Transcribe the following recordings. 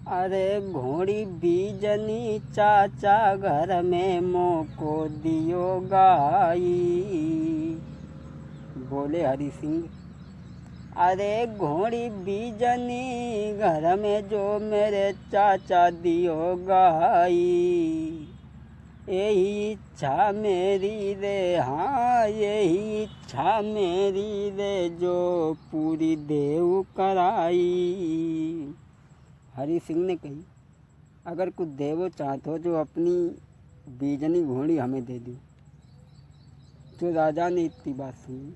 अरे घोड़ी बीजनी चाचा घर में मोको दियो गाई। बोले हरि सिंह। अरे घोड़ी बीजनी घर में जो मेरे चाचा दियो गाई। यही इच्छा मेरी रे, हाँ यही इच्छा मेरी रे, जो पूरी देव कराई। हरि सिंह ने कही, अगर कुछ देवो चाहते हो जो अपनी बीजनी घोड़ी हमें दे दो। तो राजा ने इतनी बात सुनी।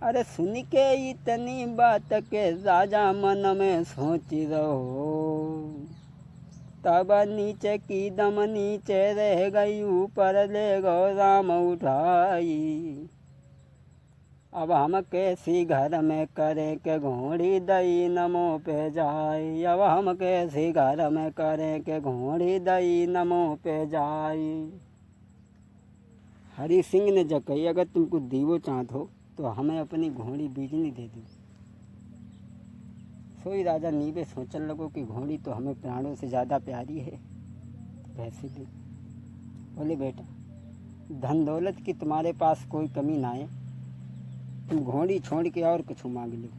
अरे सुन के इतनी बात के राजा मन में सोच रहो। तब नीचे की दम नीचे रह गई, ऊपर ले गो राम उठाई। अब हम कैसी घर में करें के घोड़ी दई नमो पे जाए। अब हम कैसी घर में करें के घोड़ी दई नमो पे जाए। हरि सिंह ने जब कही, अगर तुमको दीवो चाहत हो तो हमें अपनी घोड़ी बीजनी दे दो। सोई राजा नीवे सोचने लगो कि घोड़ी तो हमें प्राणों से ज़्यादा प्यारी है, पैसे दे। बोले बेटा, धन दौलत की तुम्हारे पास कोई कमी ना है, तुम घोड़ी छोड़ के और कुछ मांग लो।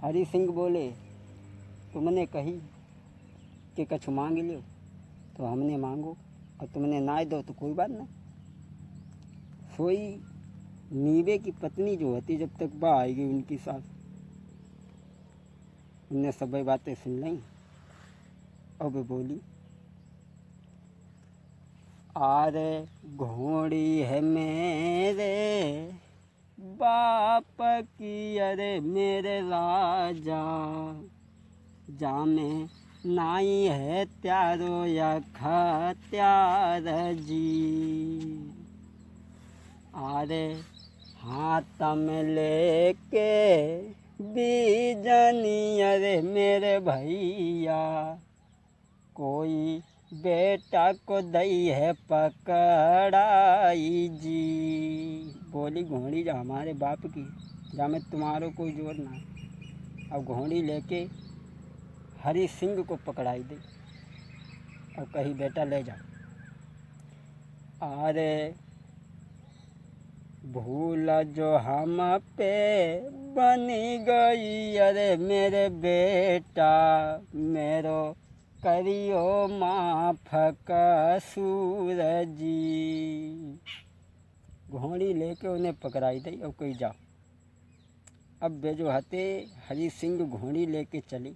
हरि सिंह बोले, तुमने कही कि कुछ मांग लो तो हमने मांगो, और तुमने ना दो तो कोई बात ना। सोई नीवे की पत्नी जो होती, जब तक बा आएगी उनकी सास, उनने सब बातें सुन ली। और वे बोली, अरे घोड़ी है मेरे बाप की, अरे मेरे राजा, जामे नाई है त्यारो या खत्यार जी। अरे हाथ में लेके बीजनी, अरे मेरे भैया, कोई बेटा को दई है पकड़ाई जी। बोली घोड़ी जो हमारे बाप की, जा में तुम्हारो कोई जोर ना है। अब घोड़ी लेके हरि सिंह को पकड़ाई दे और कही, बेटा ले जा। अरे भूल जो हम पे बनी गई, अरे मेरे बेटा, मेरो करियो माफ कसूर जी। घोड़ी लेके उन्हें पकड़ाई दी और कही, जाओ। अब वे जो हते हरि सिंह घोड़ी लेके चली।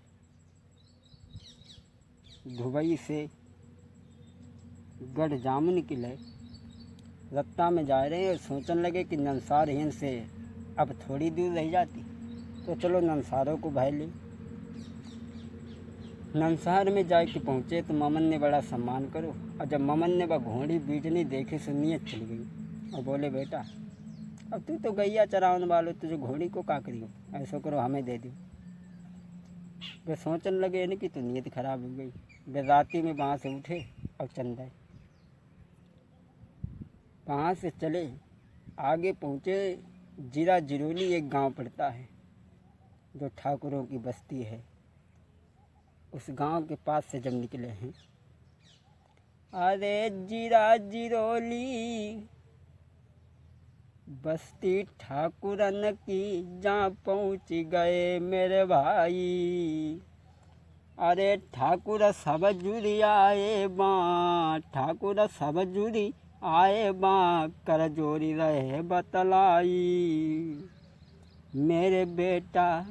दुबई से गढ़ जामुन किले रत्ता में जा रहे हैं और सोचने लगे कि नंसार हिन से अब थोड़ी दूर रह जाती, तो चलो नंसारों को भाई ली। नंसार में जाके पहुँचे तो ममन ने बड़ा सम्मान करो, और जब ममन ने वह घोड़ी बीजनी देखी से नीयत चली गई और बोले, बेटा अब तू तो गैया चरावन वालो, तुझे घोड़ी को का करियो, ऐसा करो हमें दे दो। वे सोचने लगे न कि तो नीयत खराब हो गई। वे राती में वहाँ से उठे और चल गए। वहाँ से चले आगे पहुँचे, जीरा जिरोली एक गांव पड़ता है जो ठाकुरों की बस्ती है। उस गांव के पास से जब निकले हैं, अरे जीरा जिरोली बस्ती ठाकुरन की, जहाँ पहुँच गए मेरे भाई। अरे ठाकुर सब जुड़ी आए बाँ, ठाकुर सब जुड़ी आए बाँ, कर जोरी रहे बतलाई। मेरे बेटा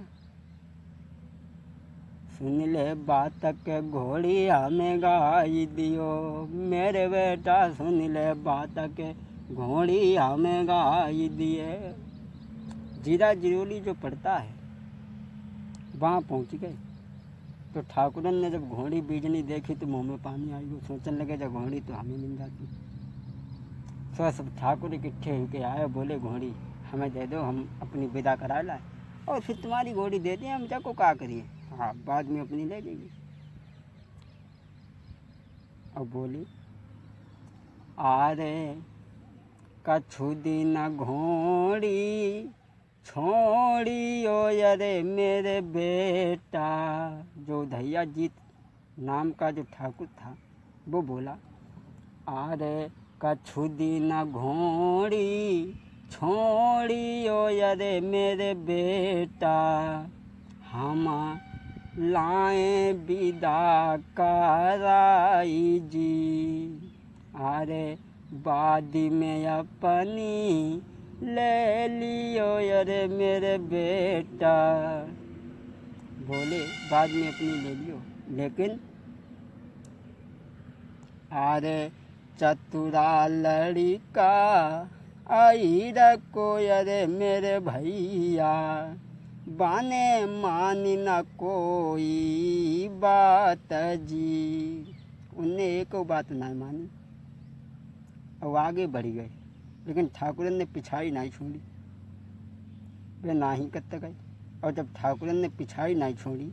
सुन ले बात के घोड़ी हमें गाई दियो। मेरे बेटा सुन ले बात के घोड़ी हमें गाई दिए। जीरा जिरोली जो पड़ता है वहाँ पहुँच गए तो ठाकुरन ने जब घोड़ी बीजनी देखी तो मुँह में पानी आई। वो सोचने लगे जब घोड़ी तो हमें मिल जाती। तो सब ठाकुर इकट्ठे होके आए, बोले घोड़ी हमें दे दो, हम अपनी विदा करा लाए और फिर तुम्हारी घोड़ी दे दें, हम जाको क्या करिए, हाँ बाद में अपनी ले लेंगे। और बोली, अरे कछु दिन घोड़ी छोड़ियो अरे मेरे बेटा। जो धैया जीत नाम का जो ठाकुर था वो बोला, अरे कछु दिन घोड़ी छोड़ियो अरे मेरे बेटा, हम लाए विदा कराई जी। अरे बाद में अपनी ले लियो अरे मेरे बेटा। बोले बाद में अपनी ले लियो, लेकिन अरे चतुरा लड़का आई रखो अरे मेरे भैया, बाने मान न कोई बात जी। उनने एक बात ना मानी और आगे बढ़ गए, लेकिन ठाकुरन ने पिछाड़ी नहीं छोड़ी। वे ना ही करते गए, और जब ठाकुरन ने पिछाड़ी नहीं छोड़ी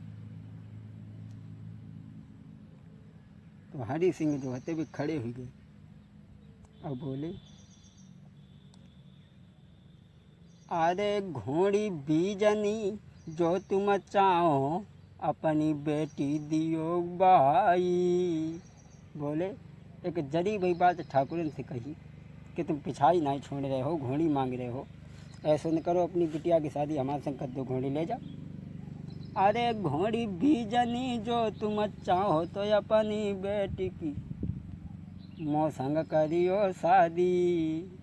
तो हरि सिंह जो होते वे खड़े हो गए और बोले, अरे घोड़ी बीजनी जो तुम चाहो अपनी बेटी दियो भाई। बोले एक जरी वही बात ठाकुरन से कही कि तुम पिछाड़ी नहीं छोड़ रहे हो, घोड़ी मांग रहे हो, ऐसे न करो, अपनी बिटिया की शादी हमारे संग कर दो, घोड़ी ले जाओ। अरे घोड़ी बीजनी जो तुम चाहो तो अपनी बेटी की मो संग करियो शादी।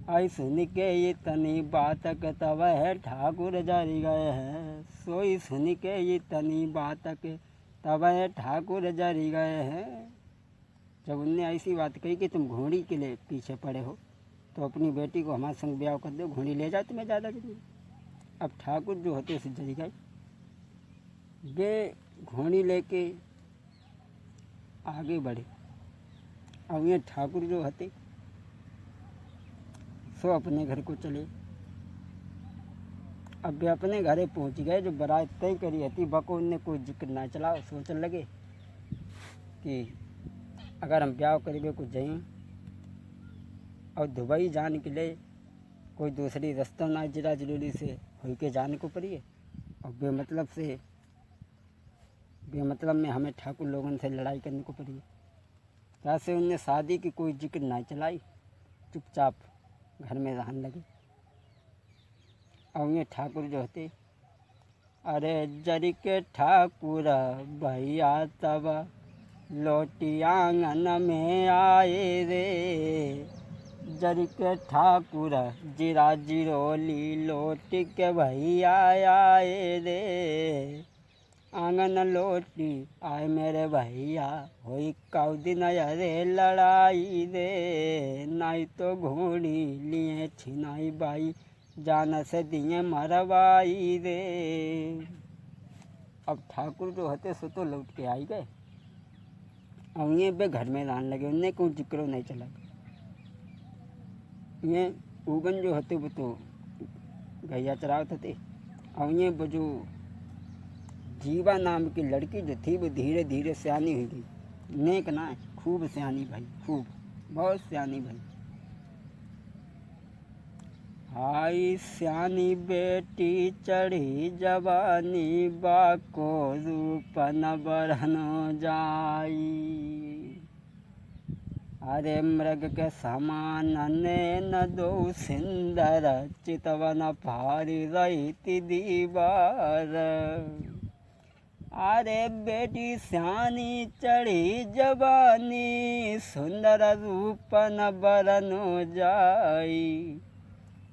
आई सुन के इतनी बात के तब है ठाकुर जरी गए हैं। सोई सुन के इतनी बात के तब है ठाकुर जरी गए हैं। जब उनने ऐसी बात कही कि तुम घोड़ी के लिए पीछे पड़े हो तो अपनी बेटी को हमारे संग ब्याह कर दो, घोड़ी ले जाओ, तुम्हें ज़्यादा जरूरी। अब ठाकुर जो होते उसे जरी गए, वे घोड़ी लेके आगे बढ़े। अब ये ठाकुर जो होते सो अपने घर को चले। अब वे अपने घरे पहुंच गए। जो बारात तय करी थी बको उनने कोई जिक्र ना चला। सोचने लगे कि अगर हम ब्याह करीबे कुछ जाएं और दुबई जाने के लिए कोई दूसरी रास्ता ना जरा जरूरी से हो के जाने को पड़ी है, और बेमतलब में हमें ठाकुर लोगों से लड़ाई करने को पड़ी है। ऐसे उनने शादी की कोई जिक्र ना चलाई, चुपचाप घर में रहने लगे। और ये ठाकुर जो होते, अरे जरी के ठाकुर भैया तब लोटी आंगन में आए रे। जरी के ठाकुर जीरा जिरोली लोटी के भैया आए रे। आंगन लोटी आए मेरे भैया, होई कौ दिन अरे लड़ाई रे। नहीं तो घोड़ी लिए छिनाई बाई, जान से दिए मरवाई रे। अब ठाकुर जो होते सो तो लौट के आई गए, और ये बे घर में रहने लगे। उनने कोई जिक्र नहीं चला। ये उगन जो होते वो तो गैया चरावते थे, और ये वो जो जीवा नाम की लड़की जो थी वो धीरे धीरे सियानी हो गई। नेक ना खूब सियानी भाई, खूब बहुत सियानी भाई। आई सियानी बेटी चढ़ी जवानी, बाको रूप न बढ़न जाई। अरे मृग के समान नैन दो सिंदर, चितवन फारी रही दीवार। अरे बेटी सियानी चढ़ी जवानी, सुंदर रूप न बरनो जाई।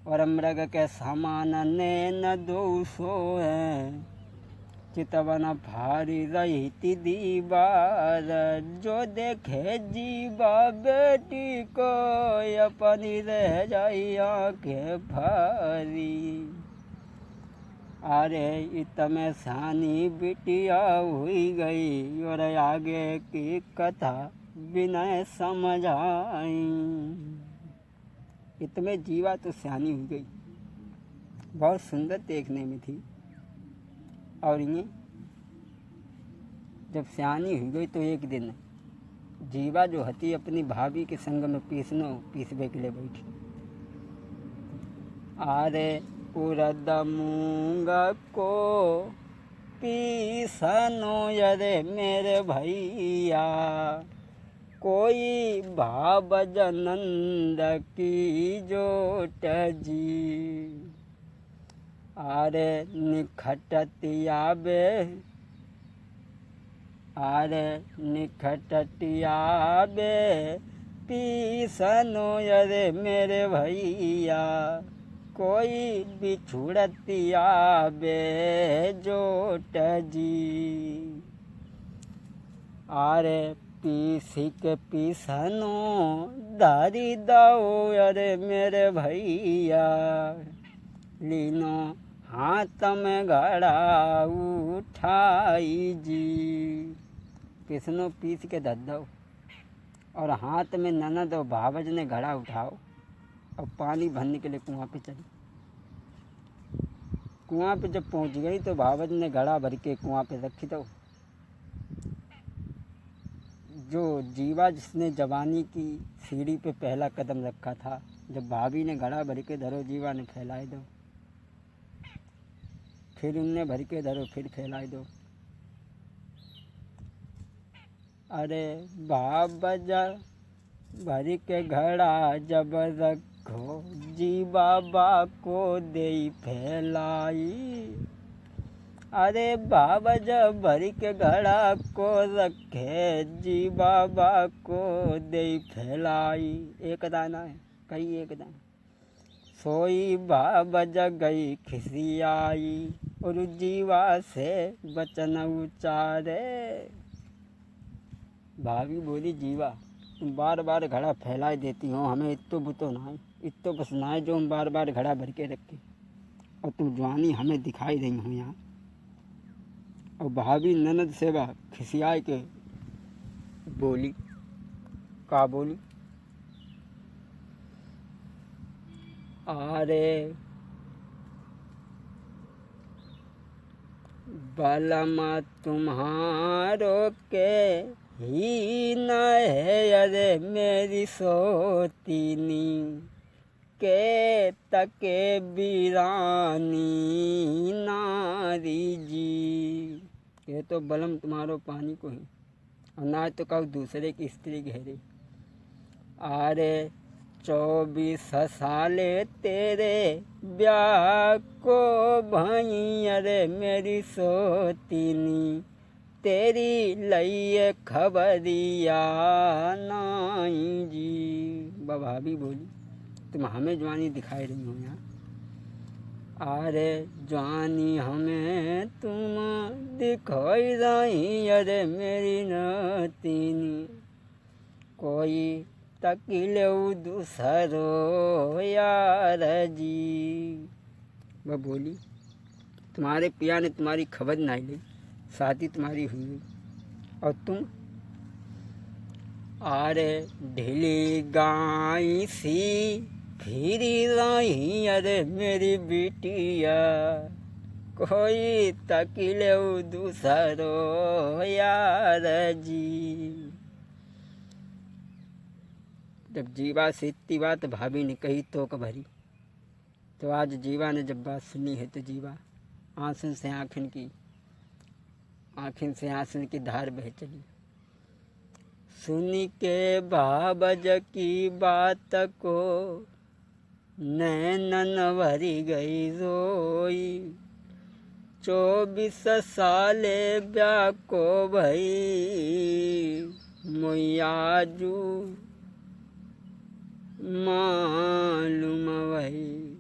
और मृग के समान नैन दो सोए, चितवन भारी रही दीवार। जो देखे जीवा बेटी को, अपनी रह जाई आंखें भारी। अरे इतने सानी बिटिया हुई गई, और आगे की कथा बिना समझ आई। इतने जीवा तो सियानी हुई गई, बहुत सुंदर देखने में थी। और ये जब सियानी हुई गई तो एक दिन जीवा जो हती अपनी भाभी के संग में पीसवे के लिए बैठी। अरे उड़द मूंग को पीसनो अरे मेरे भैया, कोई भाव जनंद की जोट जी। आरे निखटतिया बे, आरे निखटतिया बे पीसनो अरे मेरे भैया, कोई बिछुड़तिया बे जोट जी। आरे पीसी के पीसनो दारी दाओ अरे मेरे भैया, लीनो हाथ में घड़ा उठाई जी। पीसनो पीस के धर दो और हाथ में ननद और भावज ने घड़ा उठाओ और पानी भरने के लिए कुआं पे चली। कुआं पे जब पहुंच गई तो भावज ने घड़ा भर के कुआं पे रखी। दो जो जीवा जिसने जवानी की सीढ़ी पे पहला कदम रखा था, जब भाभी ने घड़ा भर के धरो, जीवा ने फैलाए दो, फिर उनने भर के धरो, फिर फैलाए दो। अरे बाबा भर के घड़ा जब रखो, जी बाबा को दे फैलाई। अरे बाबा जब भर के घड़ा को रखे, जी बाबा को दे फैलाई। एक दाना है, कई एक दाना। सोई बाबा जगई खिसियाई, और जीवा से बचन उचारे। भाभी बोली, जीवा तुम बार बार घड़ा फैलाए देती हो, हमें इतो बुतो ना है, इतो बस ना है जो हम बार बार घड़ा भर के रखे, और तुम जवानी हमें दिखाई रही हो यहाँ। और भाभी ननद सेवा खिसियाए के बोली, का बोली, अरे बलमा तुम्हारो के ही न है अरे मेरी सोतीनी, के तके बीरानी नारी जी। ये तो बलम तुम्हारो पानी को ही, और ना तो कहूँ दूसरे की स्त्री घेरे। अरे 24 साले तेरे ब्याह को भई अरे मेरी सोतीनी, तेरी लइए खबरिया नाई जी। भाभी बोली, तुम हमें जवानी दिखाई रही हो यहाँ। अरे जवानी हमें तुम दिखाई रही अरे मेरी नतीनी, कोई तकिले दूसरो यार जी। वह बोली, तुम्हारे पिया ने तुम्हारी खबर नहीं ली, शादी तुम्हारी हुई, और तुम अरे ढीली गाई सी फिरी रही अरे मेरी बिटिया, कोई तकिले दूसरो यार जी। जब जीवा से इतनी बात भाभी ने कही तो भरी, तो आज जीवा ने जब बात सुनी है तो जीवा आंसू से आँखिन से आंसू की धार बह चली। सुनी के बाबज की बात को नैनन भरी गई रोई, 24 साले ब्याह को भई मुयाजू मालूम वही।